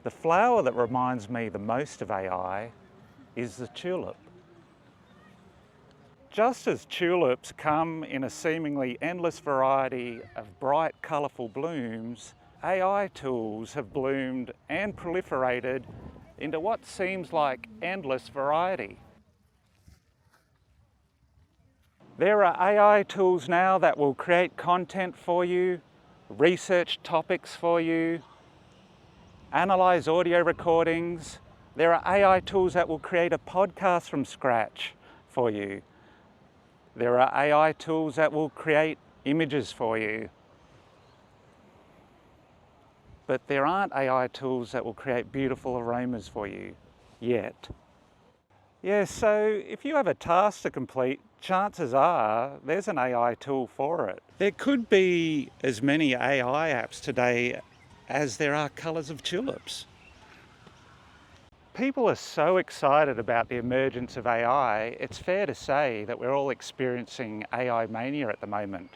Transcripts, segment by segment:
The flower that reminds me the most of AI is the tulip. Just as tulips come in a seemingly endless variety of bright, colourful blooms, AI tools have bloomed and proliferated into what seems like endless variety. There are AI tools now that will create content for you, research topics for you, analyse audio recordings. There are AI tools that will create a podcast from scratch for you. There are AI tools that will create images for you. But there aren't AI tools that will create beautiful aromas for you yet. Yeah, so if you have a task to complete, chances are there's an AI tool for it. There could be as many AI apps today as there are colours of tulips. People are so excited about the emergence of AI, it's fair to say that we're all experiencing AI mania at the moment.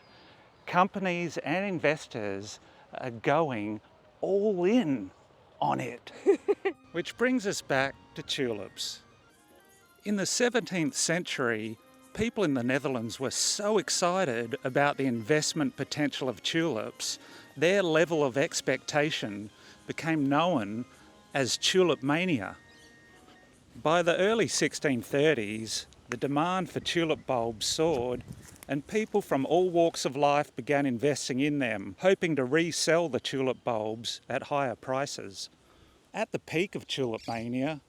Companies and investors are going all in on it. Which brings us back to tulips. In the 17th century, people in the Netherlands were so excited about the investment potential of tulips, their level of expectation became known as tulip mania. By the early 1630s, the demand for tulip bulbs soared, and people from all walks of life began investing in them, hoping to resell the tulip bulbs at higher prices. At the peak of tulip mania,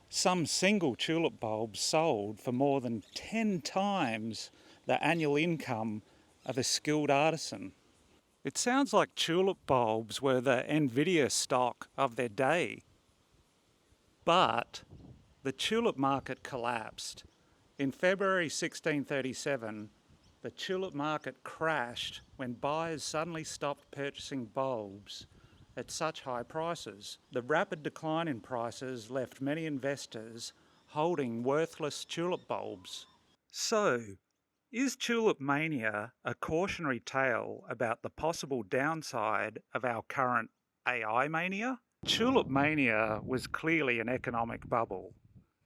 some single tulip bulbs sold for more than 10 times the annual income of a skilled artisan. It sounds like tulip bulbs were the Nvidia stock of their day. But the tulip market collapsed. In February 1637, the tulip market crashed when buyers suddenly stopped purchasing bulbs at such high prices. The rapid decline in prices left many investors holding worthless tulip bulbs. So, is tulip mania a cautionary tale about the possible downside of our current AI mania? Tulip mania was clearly an economic bubble.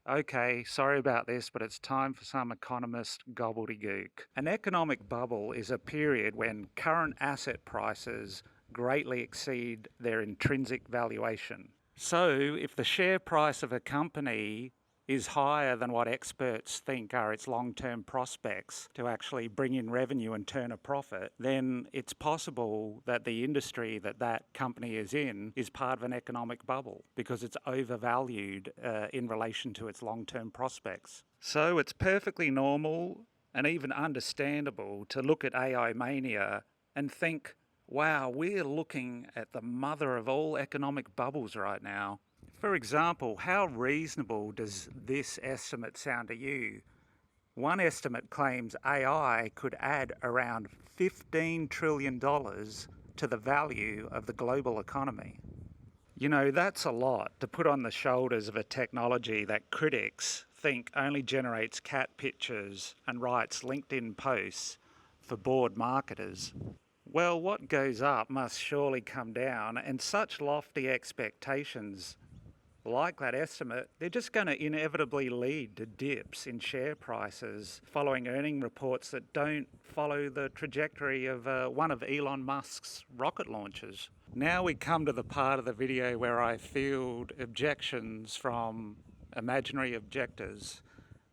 Okay, sorry about this, but it's time for some economist gobbledygook. An economic bubble is a period when current asset prices greatly exceed their intrinsic valuation. So, if the share price of a company is higher than what experts think are its long-term prospects to actually bring in revenue and turn a profit, then it's possible that the industry that that company is in is part of an economic bubble because it's overvalued in relation to its long-term prospects. So it's perfectly normal and even understandable to look at AI mania and think, wow, we're looking at the mother of all economic bubbles right now. For example, how reasonable does this estimate sound to you? One estimate claims AI could add around $15 trillion to the value of the global economy. You know, that's a lot to put on the shoulders of a technology that critics think only generates cat pictures and writes LinkedIn posts for bored marketers. Well, what goes up must surely come down, and such lofty expectations like that estimate, they're just going to inevitably lead to dips in share prices following earning reports that don't follow the trajectory of one of Elon Musk's rocket launches. Now we come to the part of the video where I field objections from imaginary objectors.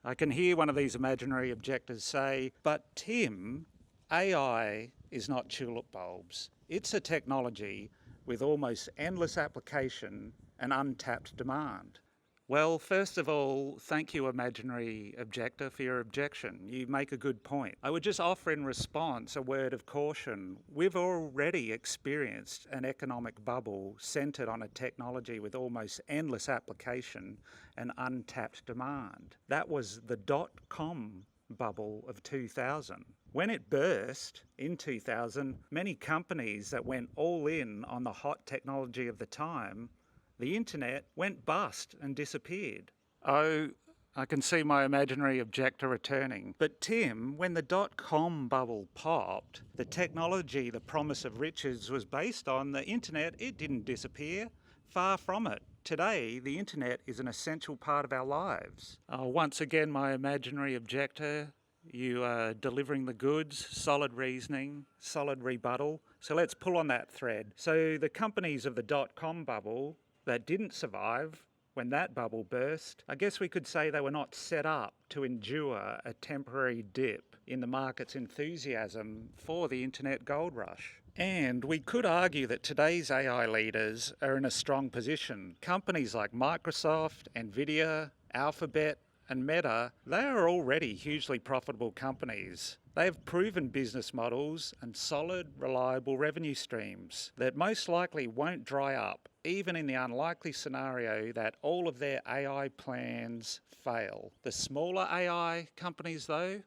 I can hear one of these imaginary objectors say, but Tim, AI is not tulip bulbs. It's a technology with almost endless application and untapped demand. Well, first of all, thank you, imaginary objector, for your objection. You make a good point. I would just offer in response a word of caution. We've already experienced an economic bubble centred on a technology with almost endless application and untapped demand. That was the dot-com bubble of 2000. When it burst in 2000, many companies that went all in on the hot technology of the time, the internet, went bust and disappeared. Oh, I can see my imaginary objector returning. But Tim, when the dot-com bubble popped, the technology, the promise of riches was based on the internet. It didn't disappear. Far from it. Today, the internet is an essential part of our lives. Once again, my imaginary objector, you are delivering the goods, solid reasoning, solid rebuttal. So let's pull on that thread. So the companies of the dot-com bubble that didn't survive when that bubble burst, I guess we could say they were not set up to endure a temporary dip in the market's enthusiasm for the internet gold rush. And we could argue that today's AI leaders are in a strong position. Companies like Microsoft, Nvidia, Alphabet, and Meta, they are already hugely profitable companies. They have proven business models and solid, reliable revenue streams that most likely won't dry up, even in the unlikely scenario that all of their AI plans fail. The smaller AI companies though,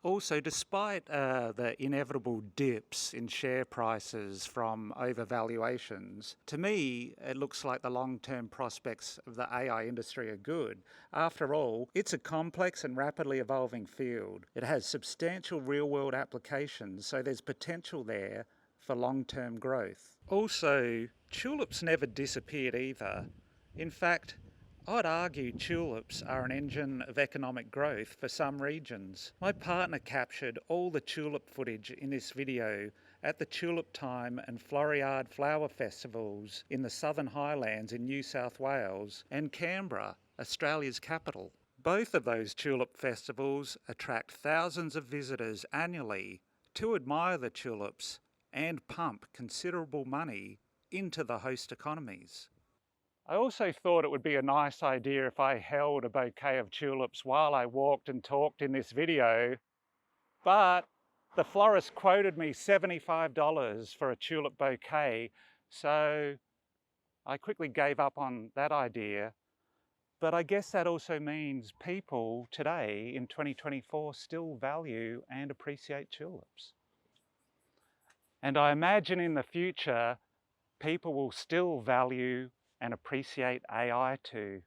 Also, despite the inevitable dips in share prices from overvaluations, to me, it looks like the long-term prospects of the AI industry are good. After all, it's a complex and rapidly evolving field. It has substantial real-world applications, so there's potential there for long-term growth. Also, tulips never disappeared either. In fact, I'd argue tulips are an engine of economic growth for some regions. My partner captured all the tulip footage in this video at the Tulip Time and Floriade Flower Festivals in the Southern Highlands in New South Wales and Canberra, Australia's capital. Both of those tulip festivals attract thousands of visitors annually to admire the tulips and pump considerable money into the host economies. I also thought it would be a nice idea if I held a bouquet of tulips while I walked and talked in this video, but the florist quoted me $75 for a tulip bouquet, so I quickly gave up on that idea. But I guess that also means people today in 2024 still value and appreciate tulips. And I imagine in the future, people will still value and appreciate AI too.